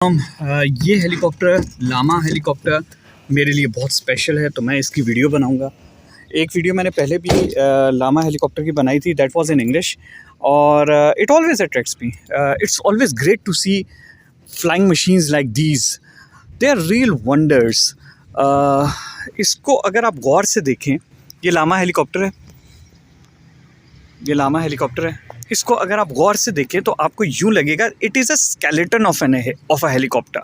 ये helicopter Lama helicopter मेरे लिए बहुत स्पेशल है, तो मैं इसकी वीडियो बनाऊंगा। एक वीडियो मैंने पहले भी लामा हेलीकॉप्टर की बनाई थी, दैट वाज इन इंग्लिश, और it always attracts me. It's always great to see flying machines like these, they are real wonders. इसको अगर आप गौर से देखें, ये लामा हेलीकॉप्टर है, ये लामा हेलीकॉप्टर है। इसको अगर आप गौर से देखें तो आपको यूँ लगेगा it is a skeleton of a helicopter.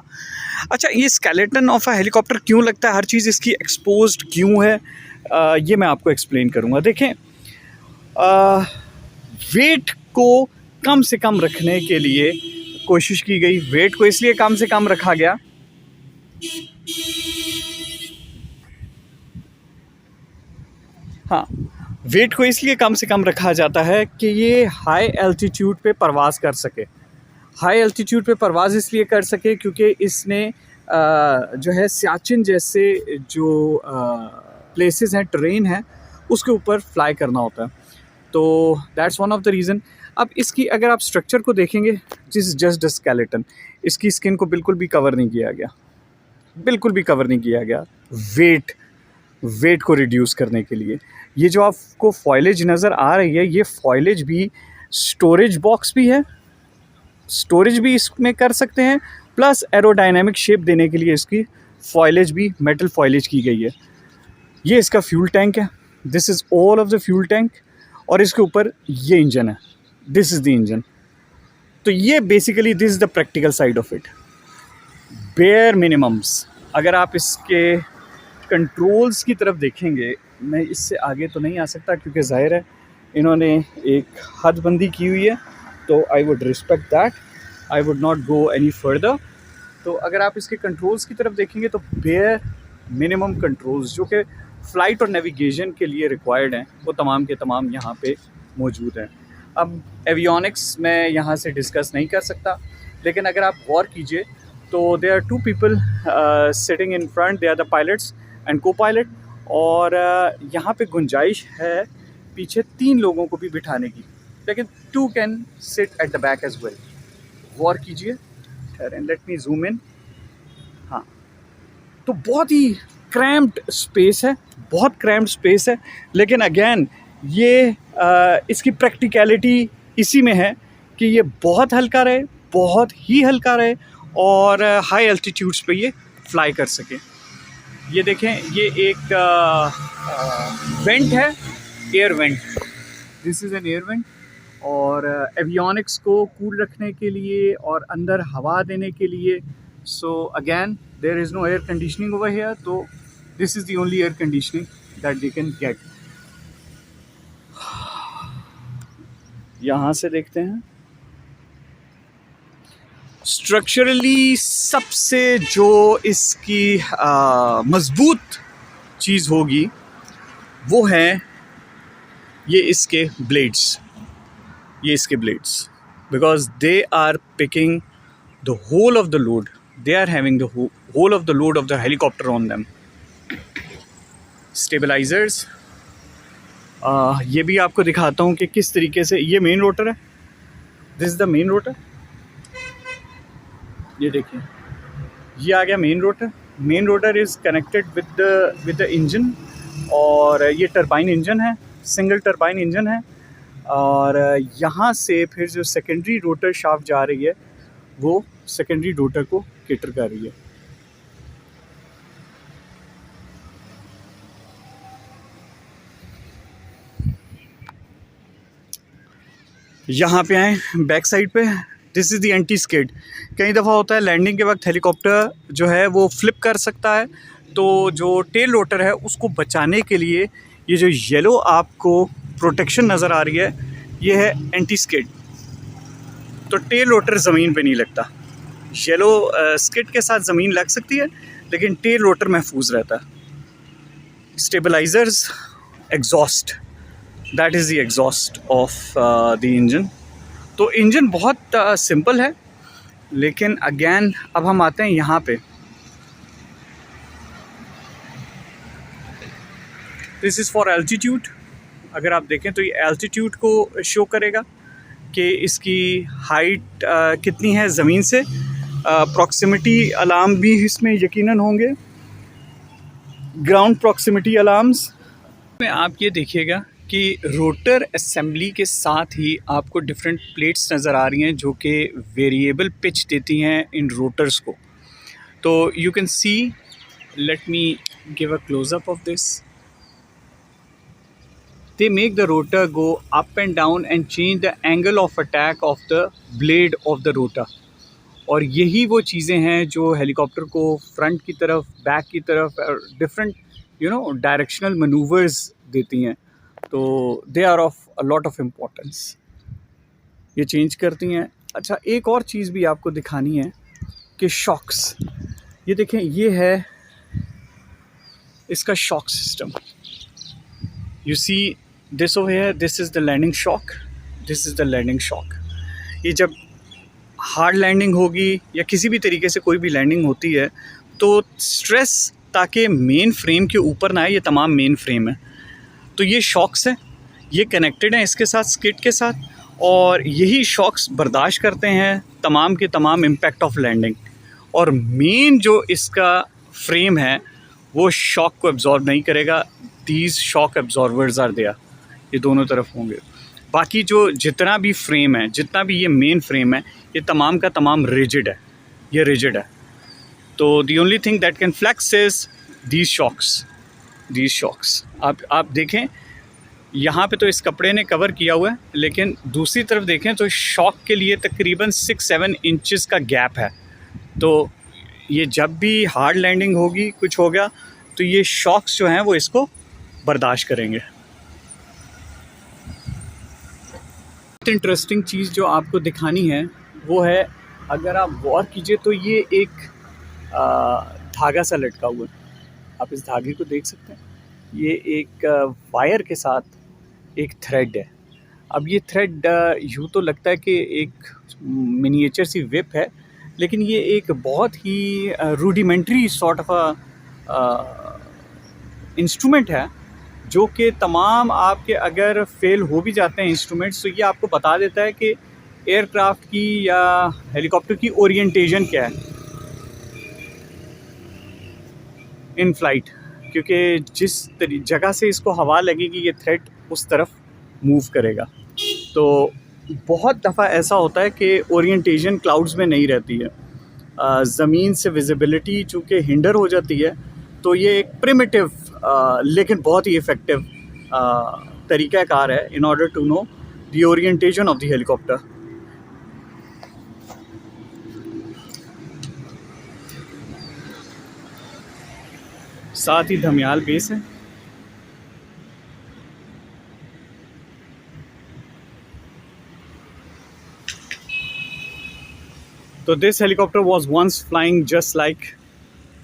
अच्छा, ये स्केलेटन ऑफ अ हेलीकॉप्टर क्यों लगता है, हर चीज़ इसकी एक्सपोज्ड क्यों है, ये मैं आपको एक्सप्लेन करूँगा। देखें, वेट को कम से कम रखने के लिए कोशिश की गई। वेट को इसलिए कम से कम रखा गया, हाँ, वेट को इसलिए कम से कम रखा जाता है कि ये हाई एल्टीट्यूड पे परवाज़ कर सके। हाई एल्टीट्यूड पे परवाज़ इसलिए कर सके क्योंकि इसने जो है सियाचिन जैसे जो प्लेसेस हैं, ट्रेन है, उसके ऊपर फ्लाई करना होता है। तो that's one of the reason. अब इसकी अगर आप स्ट्रक्चर को देखेंगे, जिस जस्ट द स्केलेटन, इसकी स्किन को बिल्कुल भी कवर नहीं किया गया, बिल्कुल भी कवर नहीं किया गया वेट को रिड्यूस करने के लिए। ये जो आपको फॉइलेज नज़र आ रही है, ये फॉइलेज भी स्टोरेज बॉक्स भी है, स्टोरेज भी इसमें कर सकते हैं, प्लस एरोडायनामिक शेप देने के लिए इसकी फॉइलेज भी मेटल फॉइलेज की गई है। ये इसका फ्यूल टैंक है, this is all of the fuel tank, और इसके ऊपर ये इंजन है, दिस इज़ द इंजन। तो ये basically this is the practical side of it. Bare minimums, अगर आप इसके कंट्रोल्स की तरफ देखेंगे, मैं इससे आगे तो नहीं आ सकता क्योंकि ज़ाहिर है इन्होंने एक हदबंदी की हुई है, तो I would respect that, I would not go any further. तो अगर आप इसके कंट्रोल्स की तरफ देखेंगे तो बेयर मिनिमम कंट्रोल्स जो कि फ़्लाइट और नेविगेशन के लिए रिक्वायर्ड हैं, वो तमाम के तमाम यहाँ पे मौजूद हैं। अब एवियोनिक्स मैं यहाँ से डिस्कस नहीं कर सकता, लेकिन अगर आप गौर कीजिए तो there are 2 people sitting in front, they are the pilots and co pilot, और यहाँ पे गुंजाइश है पीछे 3 लोगों को भी बिठाने की, लेकिन 2 can sit at the back as well. गौर कीजिए, लेट मी जूम इन। हाँ, तो बहुत ही क्रैम्प्ड स्पेस है, बहुत क्रैम्प्ड स्पेस है, लेकिन अगेन ये इसकी प्रैक्टिकलिटी इसी में है कि ये बहुत हल्का रहे, बहुत ही हल्का रहे, और हाई एल्टीट्यूड्स पे ये फ्लाई कर सके। ये देखें, ये एक वेंट है, air vent, this is an air vent, और एवियोनिक्स को कूल रखने के लिए और अंदर हवा देने के लिए। So again there is no air conditioning over here, तो this is the only air conditioning that they can get. यहाँ से देखते हैं, स्ट्रक्चरली सबसे जो इसकी मज़बूत चीज़ होगी वो है ये इसके ब्लेड्स, ये इसके blades, because they are picking the whole of the load, they are having the whole of the load of the helicopter on them. Stabilisers, ये भी आपको दिखाता हूँ कि किस तरीके से, ये मेन रोटर है, this is the main rotor, ये देखिए, ये आ गया main rotor. Main rotor is connected with the engine, और ये टरबाइन इंजन है, सिंगल टरबाइन इंजन है, और यहाँ से फिर जो सेकेंडरी रोटर शाफ्ट जा रही है वो सेकेंडरी रोटर को केटर कर रही है। यहाँ पे आए बैक साइड पे, this is the anti skid. कई दफ़ा होता है लैंडिंग के वक्त हेलीकॉप्टर जो है वो फ्लिप कर सकता है, तो जो टेल रोटर है उसको बचाने के लिए ये जो येलो आपको प्रोटेक्शन नज़र आ रही है, ये है एंटी स्किड। तो टेल रोटर ज़मीन पे नहीं लगता, येलो स्किड के साथ ज़मीन लग सकती है, लेकिन टेल रोटर महफूज रहता है। Stabilisers, exhaust, that is the exhaust of the engine. तो इंजन बहुत सिंपल है, लेकिन अगेन अब हम आते हैं यहाँ पे, दिस इज़ फॉर एल्टीट्यूड। अगर आप देखें तो ये एल्टीट्यूड को शो करेगा कि इसकी हाइट कितनी है ज़मीन से, प्रॉक्सिमिटी अलार्म भी इसमें यकीनन होंगे, ग्राउंड प्रॉक्सिमिटी अलार्म्स में। आप ये देखिएगा कि रोटर असेंबली के साथ ही आपको डिफरेंट प्लेट्स नज़र आ रही हैं जो कि वेरिएबल पिच देती हैं इन रोटर्स को। तो you can see, let me give a close up of this. They make the rotor go up and down and change the angle of attack of the blade of the rotor। और यही वो चीज़ें हैं जो helicopter को front की तरफ, back की तरफ डिफरेंट डायरेक्शनल मनूवर्स देती हैं। तो they are of a lot of importance, ये चेंज करती हैं। अच्छा, एक और चीज़ भी आपको दिखानी है कि शॉक्स, ये देखें, ये है इसका shock system. You see this over here, this is the landing shock, this is the landing shock. ये जब हार्ड लैंडिंग होगी या किसी भी तरीके से कोई भी लैंडिंग होती है तो स्ट्रेस ताकि मेन फ्रेम के ऊपर ना आए, ये तमाम मेन फ्रेम है। तो ये शॉक्स हैं, ये कनेक्टेड हैं इसके साथ, स्किड के साथ, और यही शॉक्स बर्दाश्त करते हैं तमाम के तमाम इम्पैक्ट ऑफ लैंडिंग। और मेन जो इसका फ्रेम है वो शॉक को एब्जॉर्ब नहीं करेगा। These shock absorbers are there, ये दोनों तरफ होंगे। बाकी जो जितना भी फ्रेम है, जितना भी ये मेन फ्रेम है, ये तमाम का तमाम रिजिड है, ये रिजिड है। तो the only thing that can flex is these shocks. आप देखें, यहाँ पे तो इस कपड़े ने कवर किया हुआ है, लेकिन दूसरी तरफ देखें तो शॉक के लिए तकरीबन 6-7 इंचेस का गैप है। तो ये जब भी हार्ड लैंडिंग होगी, कुछ हो गया, तो ये शॉक्स जो हैं वो इसको बर्दाश्त करेंगे। इंटरेस्टिंग चीज़ जो आपको दिखानी है वो है, अगर आप गौर कीजिए तो ये एक धागा सा लटका हुआ है। आप इस धागे को देख सकते हैं, ये एक वायर के साथ एक थ्रेड है। अब ये थ्रेड यूँ तो लगता है कि एक मिनिएचर सी विप है, लेकिन ये एक बहुत ही रूडिमेंट्री सॉर्ट ऑफ इंस्ट्रूमेंट है जो कि तमाम आपके अगर फेल हो भी जाते हैं इंस्ट्रूमेंट्स, तो ये आपको बता देता है कि एयरक्राफ्ट की या हेलीकॉप्टर की ओरिएंटेशन क्या है इन फ्लाइट, क्योंकि जिस जगह से इसको हवा लगेगी ये थ्रेड उस तरफ मूव करेगा। तो बहुत दफ़ा ऐसा होता है कि ओरिएंटेशन क्लाउड्स में नहीं रहती है, ज़मीन से विजिबिलिटी चूँकि हिंडर हो जाती है। तो ये एक प्रिमिटिव लेकिन बहुत ही इफ़ेक्टिव तरीक़ाकार है in order to know the orientation of the helicopter. साथ ही धमियाल बेस है। तो this helicopter was once flying just like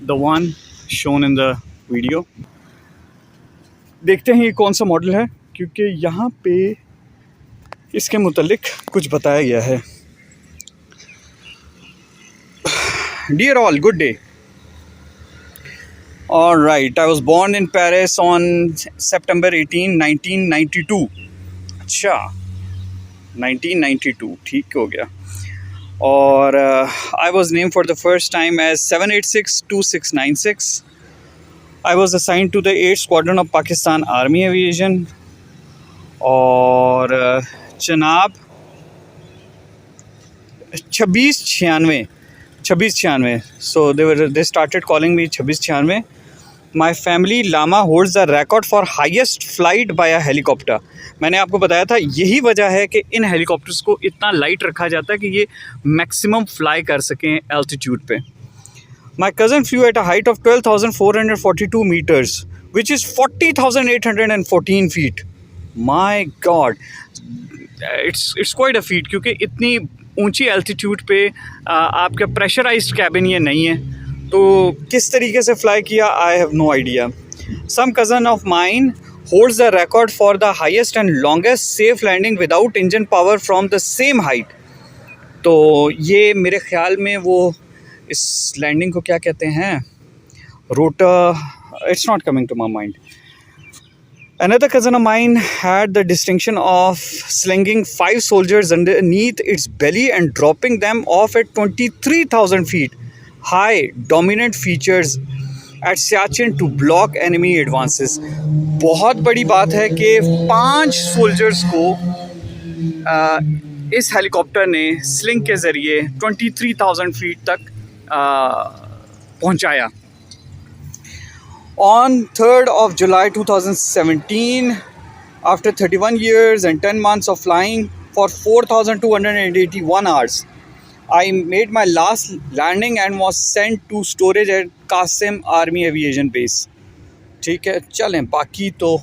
the one shown in the video। देखते हैं ये कौन सा मॉडल है, क्योंकि यहाँ पे इसके मुतालिक कुछ बताया गया है। Dear all, good day. All right, I was born in Paris on September 18, 1992। अच्छा, 1992, ठीक हो गया। और I was named for the first time as 7862696। I was assigned to the 8th Squadron of Pakistan Army Aviation। और जनाब 2696, so they started calling me 2696। My family Lama holds the record for highest flight by a helicopter। मैंने आपको बताया था यही वजह है कि इन हेलीकॉप्टर्स को इतना लाइट रखा जाता है कि ये मैक्सिमम फ्लाई कर सकें एल्टीट्यूड पे। My cousin flew at a height of 12,442 meters, which is 40,814 feet। My God, it's quite a feat, क्योंकि इतनी ऊंची एल्टीट्यूड पे आपका प्रेशराइज्ड कैबिन ये नहीं है, तो किस तरीके से फ्लाई किया I have no idea. Some cousin of mine holds the record for the highest and longest safe landing without engine power from the same height. तो ये मेरे ख्याल में वो इस लैंडिंग को क्या कहते हैं, rotor, it's not coming to my mind. Another cousin of mine had the distinction of slinging 5 soldiers underneath its belly and dropping them off at 23,000 feet high, dominant features at Siachen to block enemy advances. बहुत बड़ी बात है कि 5 soldiers को इस helicopter ने sling के ज़रिए 23,000 फीट तक पहुंचाया. On 3rd of July 2017, after 31 years and 10 months of flying for 4,281 hours, I made my last landing and was sent to storage at Qasim Army Aviation Base. ठीक है, चलें बाकी तो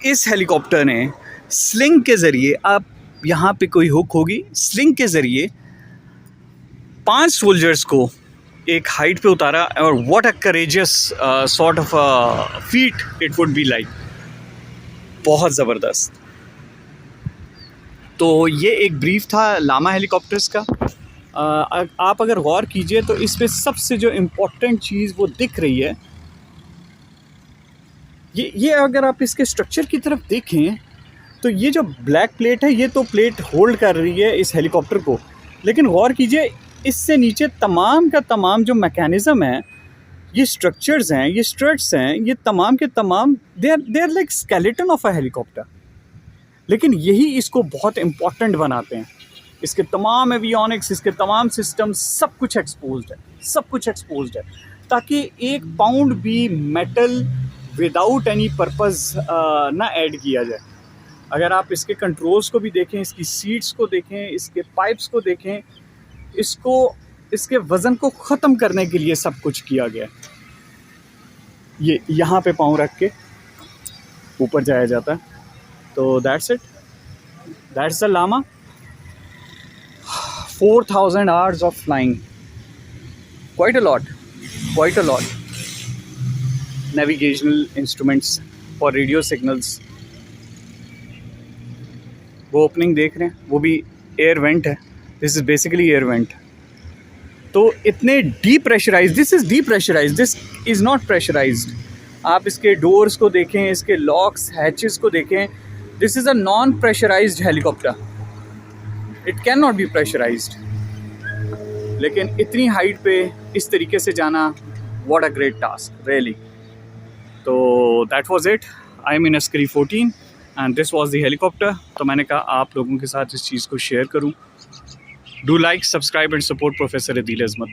इस हेलीकॉप्टर ने स्लिंग के ज़रिए, अब यहाँ पे कोई हुक होगी, स्लिंग के ज़रिए 5 सोल्जर्स को एक हाइट पे उतारा. और what a courageous sort of feet it would be like. बहुत ज़बरदस्त. तो ये एक ब्रीफ था लामा हेलीकॉप्टर्स का. आप अगर गौर कीजिए तो इस पे सबसे जो इम्पोर्टेंट चीज़ वो दिख रही है, ये अगर आप इसके स्ट्रक्चर की तरफ देखें तो ये जो ब्लैक प्लेट है, ये तो प्लेट होल्ड कर रही है इस हेलीकॉप्टर को. लेकिन गौर कीजिए इससे नीचे तमाम का तमाम जो मैकेनिज़्म है, ये स्ट्रक्चर्स हैं, ये स्ट्रट्स हैं, ये तमाम के तमाम they are like skeleton of a helicopter. लेकिन यही इसको बहुत इम्पॉर्टेंट बनाते हैं. इसके तमाम एवियोनिक्स, इसके तमाम सिस्टम, सब कुछ एक्सपोज्ड है, सब कुछ एक्सपोज्ड है, ताकि 1 पाउंड भी मेटल विदाउट एनी पर्पज़ ना ऐड किया जाए. अगर आप इसके कंट्रोल्स को भी देखें, इसकी सीट्स को देखें, इसके पाइप्स को देखें, इसके वज़न को ख़त्म करने के लिए सब कुछ किया गया है. ये यहाँ पे पाँव रख के ऊपर जाया जाता है. तो that's it, that's the Lama. 4,000 hours of flying, quite a lot. Navigational instruments for radio signals. वो ओपनिंग देख रहे हैं, वो भी एयर वेंट है. This is basically air vent. तो इतने depressurise, this is depressurise, this is not pressurised. आप इसके डोर्स को देखें, इसके लॉक्स, हैचेस को देखें. This is a non pressurised helicopter. It can not be pressurised. लेकिन इतनी हाइट पे इस तरीके से जाना, what a great task really. तो that was it. I am in Askari 14 and this was the helicopter. तो मैंने कहा आप लोगों के साथ इस चीज़ को शेयर करूं. Do like, subscribe and support professor Adeel Azmat.